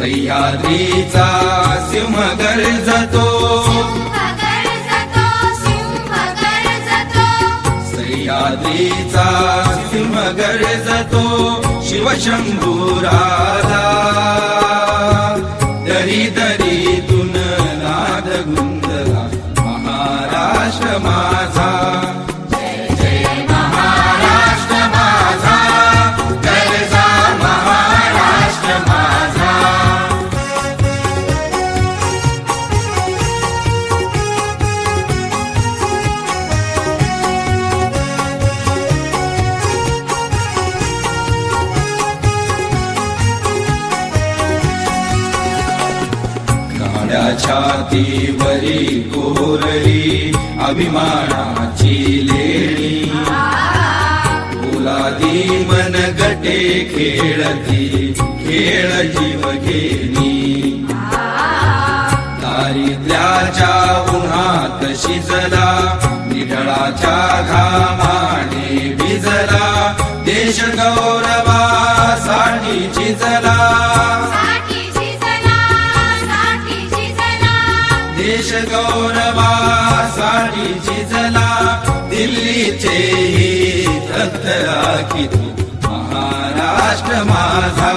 सह्याद्रीचा सिंह गर्जतो, सह्याद्रीचा सिंह गर्जतो, शिवशंभुराजा दरी दरीतून नाद गुंजला महाराष्ट्र माझा. जय जय महाराष्ट्र माझा, गर्जा महाराष्ट्र माझा. छातीवरी कोरली अभिमानाची लेणी, फुलादी मन गटे खेळती खेळ जीव घेणी. दारिद्र्याच्या उन्हात शिजला, निढळाच्या घामाने भिजला, देश गौरवासाठी झिजला, देश गौरवासाठी झिजला. दिल्लीचे ही रक्त राखी तू महाराष्ट्र माझा.